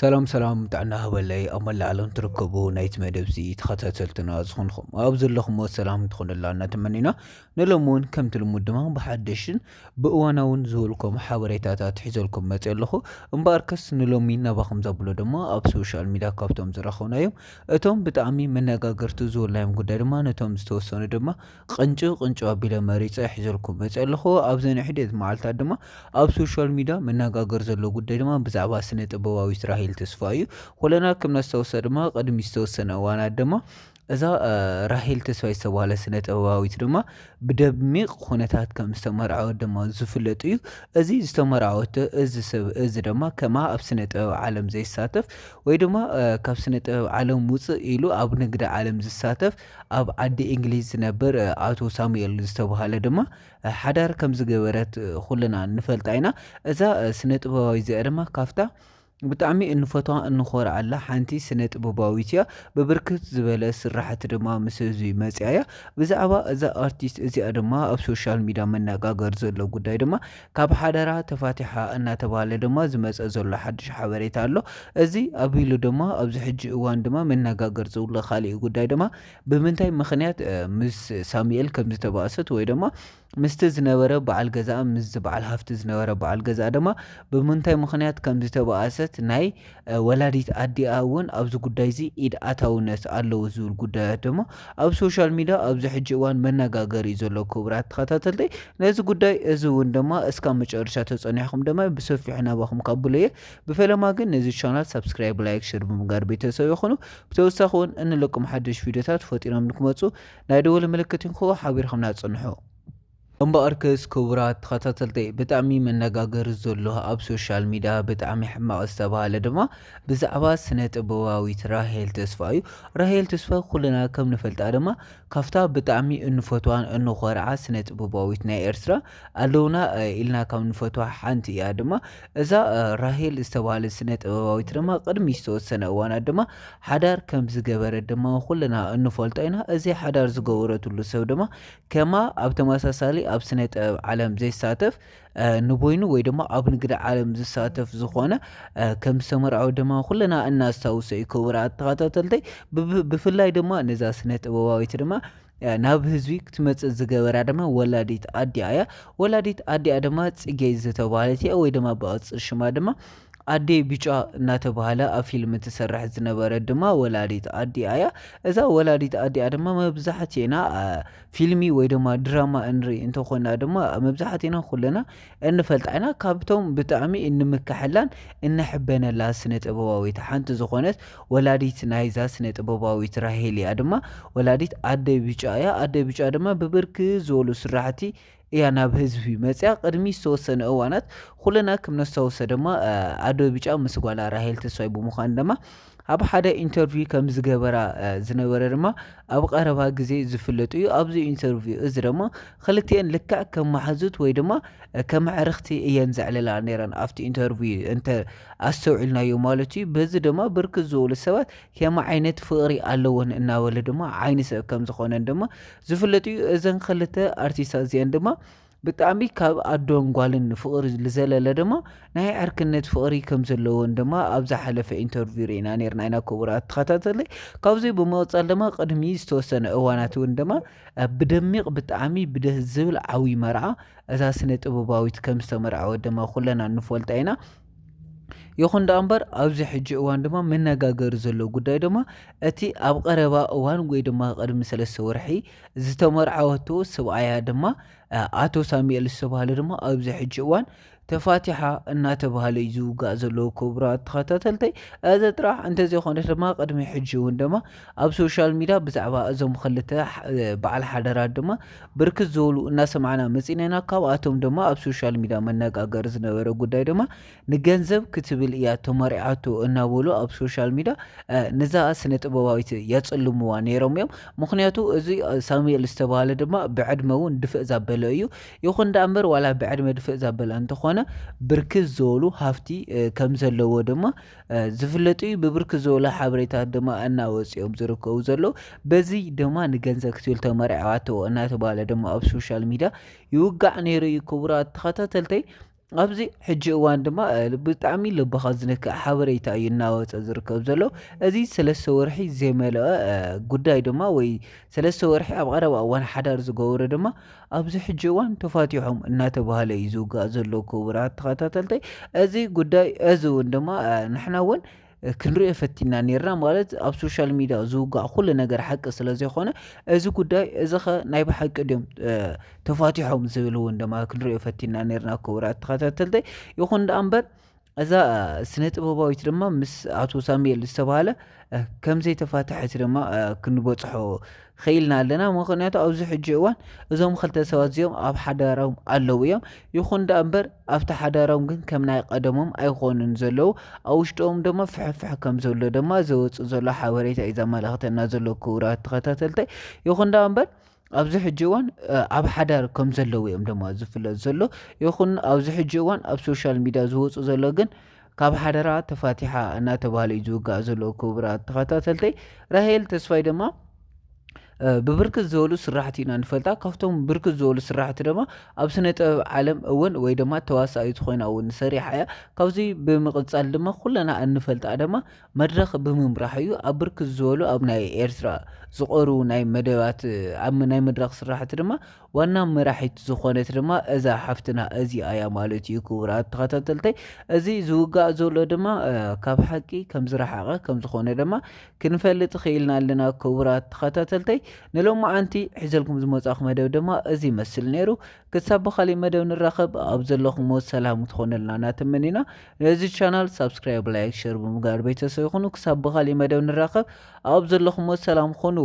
ሰላም ጥዕና ሃበለይ ኣብ መላእ ዓለም ትርከቡ ናይቲ መደብዚ ተኸታተልትና ዝኾንኩም ኣብ ዘለኹም ሰላም ትኾኑላና ተመኒና ንሎሚ እውን ከምቲ ልሙድ ድማ ብሓደሽን ብእዋናውን ዝበልኩም ሓበሬታታት ሒዘልኩም መፅእ ኣለኹ እምበኣርከስ ንሎሚ ናባኹም ዘብሎ ድማ ኣብ ሶሻል ሚድያ ካብቶም ዝረኸብናዮም እቶም ብጣዕሚ መነጋገርቲ ዝብልናዮም ጉዳይ ድማ ነቶም ዝተወሰኑ ድማ ቅንጭብ ኣቢለ መሪፀ ሒዘልኩም መፅእ ኣለኹ ኣብዚ ንሕድት መዓልታት ድማ ኣብ ሶሻል ሚድያ መነጋገር ዘሎ ጉዳይ ድማ ብዛዕባ ስነ ጥበባዊ ስራሕ ተስፋዩ ኩለና ከም ነስተውሰ ድማ ቅድሚ ዝተወሰነ እዋናት ድማ እዛ ራሄል ተስፋይ ዝተባሃለ ስነ ጥበባዊት ድማ ብደሚቕ ኩነታት ከም ዝተመርዓወት ድማ ዝፍለጥ እዩ። እዚ ዝተመርዓወት እዚ ሰብ እዚ ድማ ከማ ኣብ ስነ ጥበብ ዓለም ዘይሳተፍ ወይ ድማ ካብ ስነ ጥበብ ዓለም ውፅእ ኢሉ ኣብ ንግዲ ዓለም ዝሳተፍ ኣብ ዓዲ እንግሊዝ ዝነብር ኣቶ ሳሙኤል ዝተባሃለ ድማ ሓዳር ከም ዝገበረት ኩልና ንፈልጣ ኢና። እዛ ስነ ጥበባዊ እዚኣ ድማ ካፍታ ብጣዕሚ እንፈትዋ እንኾርዓላ ሓንቲ ስነ ጥበባዊት እያ። ብብርክት ዝበለ ስራሕቲ ድማ ምስ ህዝቢ መፅኣ እያ። ብዛዕባ እዛ ኣርቲስት እዚኣ ድማ ኣብ ሶሻል ሚድያ መነጋገር ዘሎ ጉዳይ ድማ ካብ ሓደራ ተፋቲሓ እናተባሃለ ድማ ዝመፀ ዘሎ ሓድሽ ሓበሬታ ኣሎ። እዚ ኣቢሉ ድማ ኣብዚ ሕጂ እዋን ድማ መነጋገር ዘብሎ ካሊእ ጉዳይ ድማ ብምንታይ ምክንያት ምስ ሳሙኤል ከም ዝተባእሰት ወይ ድማ ምስቲ ዝነበረ በዓል ገዛ ምስ ዝበዓል ሃፍቲ ዝነበረ በዓል ገዛ ድማ ብምንታይ ምክንያት ከም ዝተባእሰት ናይ ወላዲት ኣዲኣ እውን ኣብዚ ጉዳይ እዚ ኢድ ኣታውነት ኣለዎ ዝብል ጉዳያት ድማ ኣብ ሶሻል ሚድያ ኣብዚ ሕጂ እዋን መነጋገሪ ዘሎ ክቡራት ተኸታተልተይ ነዚ ጉዳይ እዚ እውን ድማ እስካብ መጨረሻ ተፀኒሕኩም ድማ ብሰፊሑ ናባኹም ካብሎ እየ። ብፈለማ ግን ነዚ ቻናል ሰብስክራይብ ላይክ ሸር ብምግባር ቤተሰብ ይኹኑ። ብተወሳኺ እውን እንለቅም ሓድሽ ቪድዮታት ፈጢኖም ንክመፁ ናይ ደወል ምልክት ንክዎ ሓቢርኩም ናፅንሑ። እምበኣርከስ ክቡራት ተኸታተልተይ ብጣዕሚ መነጋገሪ ዘሎ ኣብ ሶሻል ሚድያ ብጣዕሚ ሕማቕ ዝተባሃለ ድማ ብዛዕባ ስነ ጥበባዊት ራሄል ተስፋ እዩ። ራሄል ተስፋ ኩልና ከም ንፈልጣ ድማ ካፍታ ብጣዕሚ እንፈትዋን እንኾርዓ ስነ ጥበባዊት ናይ ኤርትራ ኣለውና ኢልና ካብ ንፈትዋ ሓንቲ እያ። ድማ እዛ ራሄል ዝተባሃለ ስነ ጥበባዊት ድማ ቅድሚ ዝተወሰነ እዋናት ድማ ሓዳር ከም ዝገበረት ድማ ኩልና እንፈልጦ ኢና። እዚ ሓዳር ዝገበረትሉ ሰብ ድማ ከማ ኣብ ተመሳሳሊ ኣብ ስነ ጥበብ ዓለም ዘይሳተፍ ንቦይኑ ወይ ድማ ኣብ ንግዲ ዓለም ዝሳተፍ ዝኾነ ከም ዝተመርዓዊ ድማ ኩልና እናስታውሶ እዩ። ክቡራት ተኸታተልተይ ብፍላይ ድማ ነዛ ስነ ጥበባዊት ድማ ናብ ህዝቢ ክትመፅእ ዝገበራ ድማ ወላዲት ኣዲኣ እያ። ወላዲት ኣዲኣ ድማ ፅጌ ዝተባሃለት እያ ወይ ድማ ብቅፅል ሽማ ድማ ኣዴ ቢጫ እናተባሃለ ኣብ ፊልም ትሰርሕ ዝነበረት ድማ ወላዲት ኣዲኣ እያ። እዛ ወላዲት ኣዲኣ ድማ መብዛሕትኤና ፊልሚ ወይ ድማ ድራማ እንርኢ እንተኾና ድማ መብዛሕትኤና ኩልና እንፈልጣ ኢና። ካብቶም ብጣዕሚ እንምካሐላን እንሕበነላ ስነ ጥበባዊት ሓንቲ ዝኾነት ወላዲት ናይዛ ስነ ጥበባዊት ራሄል እያ። ድማ ወላዲት ኣደ ቢጫ እያ። ኣደ ቢጫ ድማ ብብርክ ዝበሉ ስራሕቲ እያ ናብ ህዝቢ መፅያ። ቅድሚ ዝተወሰነ እዋናት ኩልና ከም ነስታውሰ ድማ ኣደ ቢጫ ምስ ጓላ ራሄል ተስፋይ ብምዃን ድማ ኣብ ሓደ ኢንተርቪው ከም ዝገበራ ዝነበረ ድማ ኣብ ቀረባ ግዜ ዝፍለጥ እዩ። ኣብዚ ኢንተርቪው እዚ ድማ ክልቲአን ልክዕ ከም ማሕዙት ወይ ድማ ከም ኣዕርኽቲ እየን ዘዕልላ ነይረን ኣብቲ ኢንተርቪው እንተ ኣስተውዒልናዮ ማለት እዩ። በዚ ድማ ብርክት ዝበሉ ሰባት ከማ ዓይነት ፍቕሪ ኣለዎን እናበለ ድማ ዓይኒ ሰብ ከም ዝኾነን ድማ ዝፍለጥ እዩ። እዘን ክልተ ኣርቲስታት እዚአን ድማ ብጣዕሚ ካብ ኣዶን ጓልን ፍቕሪ ዝዘለለ ድማ ናይ ዕርክነት ፍቕሪ ከም ዘለዎን ድማ ኣብ ዝሓለፈ ኢንተርቪው ርኢና ነርና ኢና። ክቡራት ተኸታተለይ ካብዚ ብምቕፃል ድማ ቅድሚ ዝተወሰነ እዋናት እውን ድማ ብደሚቕ ብጣዕሚ ብደስ ዝብል ዓብይ መርዓ እዛ ስነ ጥበባዊት ከም ዝተመርዓወት ድማ ኩለና ንፈልጣ ኢና። ይኹን ዳ እምበር ኣብዚ ሕጂ እዋን ድማ መነጋገሪ ዘሎ ጉዳይ ድማ እቲ ኣብ ቀረባ እዋን ወይ ድማ ቅድሚ 3 ወርሒ ዝተመርዓወቶ ሰብኣያ ድማ ኣቶ ሳሙኤል ዝተባሃለ ድማ ኣብዚ ሕጂ እዋን ተፋቲሓ እናተባሃለ እዩ ዝውጋእ ዘለዎ። ክቡራት ተኸታተልተይ እዚ ጥራሕ እንተዘይኮነስ ድማ ቅድሚ ሕጂ እውን ድማ ኣብ ሶሻል ሚድያ ብዛዕባ እዞም ክልተ በዓል ሓዳራት ድማ ብርክት ዝበሉ እናሰማዕና መፂና ኢና። ካብኣቶም ድማ ኣብ ሶሻል ሚድያ መነጋገሪ ዝነበረ ጉዳይ ድማ ንገንዘብ ክትብል እያ ተመሪዓቶ እናበሉ ኣብ ሶሻል ሚድያ ነዛ ስነ ጥበባዊት የፅልምዋ ነይሮም እዮም። ምክንያቱ እዚ ሳሙኤል ዝተባሃለ ድማ ብዕድመ እውን ድፍእ ዘበለ እዩ። ይኹን ዳ እምበር ዋላ ብዕድመ ድፍእ ዘበለ እንተኾነ ብርክት ዝበሉ ሃፍቲ ከም ዘለዎ ድማ ዝፍለጥ እዩ። ብብርክት ዝበሉ ሓበሬታት ድማ እናወፂኦም ዝርከቡ ዘሎ በዚ ድማ ንገንዘብ ክትብል ተመሪዓቶ እናተባሃለ ድማ ኣብ ሶሻል ሚድያ ይውጋዕ ነይሩ እዩ። ክቡራት ተኸታተልተይ ኣብዚ ሕጂ እዋን ድማ ብጣዕሚ ልብኻ ዝነክእ ሓበሬታ እዩ እናወፀ ዝርከብ ዘሎ። እዚ 3 ወርሒ ዘይመልአ ጉዳይ ድማ ወይ 3 ወርሒ ኣብ ቀረባ እዋን ሓዳር ዝገበሩ ድማ ኣብዚ ሕጂ እዋን ተፋቲሖም እናተባህለ እዩ ዝውጋእ ዘሎ ክቡራት ተኸታተልተይ። እዚ ጉዳይ እዚ እውን ድማ ንሕና እውን ክንሪኦ ፈቲና ነርና ማለት ኣብ ሶሻል ሚድያ ዝውጋዕ ኩሉ ነገር ሓቂ ስለ ዘይኮነ እዚ ጉዳይ እዚ ኸ ናይ ብሓቂ ድዮም ተፋቲሖም ዝብል እውን ድማ ክንሪኦ ፈቲና ነርና ክቡራት ተኸታተልተይ። ይኹን ደኣ እምበር እዛ ስነ ጥበባዊት ድማ ምስ ኣቶ ሳሙኤል ዝተባህለ ከምዘይተፋትሐት ድማ ክንበፅሖ ኸኢልና ኣለና። ምክንያቱ ኣብዚ ሕጂ እዋን እዞም ክልተ ሰባት እዚኦም ኣብ ሓዳሮም ኣለዉ እዮም። ይኹን ደኣ እምበር ኣብቲ ሓዳሮም ግን ከም ናይ ቀደሞም ኣይኮኑን ዘለዉ። ኣብ ውሽጦም ድማ ፍሕፍሕ ከም ዘሎ ድማ ዘወፅእ ዘሎ ሓበሬታ እዩ ዘመላኽተና ዘሎ ክቡራት ተኸታተልተይ። ይኹን ደኣ እምበር ኣብዚ ሕጂ እዋን ኣብ ሓዳር ከም ዘለዉ እዮም ድማ ዝፍለጥ ዘሎ። ይኹን ኣብዚ ሕጂ እዋን ኣብ ሶሻል ሚድያ ዝወፁ ዘሎ ግን ካብ ሓደራ ተፋቲሓ እናተባህለ እዩ ዝውጋእ ዘሎ ክቡራት ተኸታተልተይ። ራሄል ተስፋይ ድማ ብብርክት ዝበሉ ስራሕቲ ኢና ንፈልጣ። ካብቶም ብርክት ዝበሉ ስራሕቲ ድማ ኣብ ስነ ጥበብ ዓለም እውን ወይ ድማ ተዋሳኢት ኮይና እውን ሰሪሓ እያ። ካብዚ ብምቕፃል ድማ ኩለና እንፈልጣ ድማ መድረኽ ብምምራሕ እዩ። ኣብ ብርክት ዝበሉ ኣብ ናይ ኤርትራ ዝቐርቡ ናይ መደባት ኣብ ናይ መድረኽ ስራሕቲ ድማ ዋና መራሒት ዝኾነት ድማ እዛ ሓፍትና እዚኣ እያ ማለት እዩ ክቡራት ተኸታተልተይ። እዚ ዝውጋእ ዘሎ ድማ ካብ ሓቂ ከም ዝረሓቐ ከም ዝኾነ ድማ ክንፈልጥ ኽኢልና ኣለና ክቡራት ተኸታተልተይ። ንሎማዓንቲ ሒዘልኩም ዝመጻኹ መደብ ድማ እዚ ይመስል ነይሩ። ክሳብ ብኻሊእ መደብ ንራኸብ ኣብ ዘለኹም ሰላም ትኾነልና እናተመኒና ነዚ ቻናል ሳብስክራይብ፣ ላይክ፣ ሼር ብምግባር ቤተሰብ ይኹኑ። ክሳብ ብኻሊእ መደብ ንራኸብ ኣብ ዘለኹም ሰላም ኾኑ።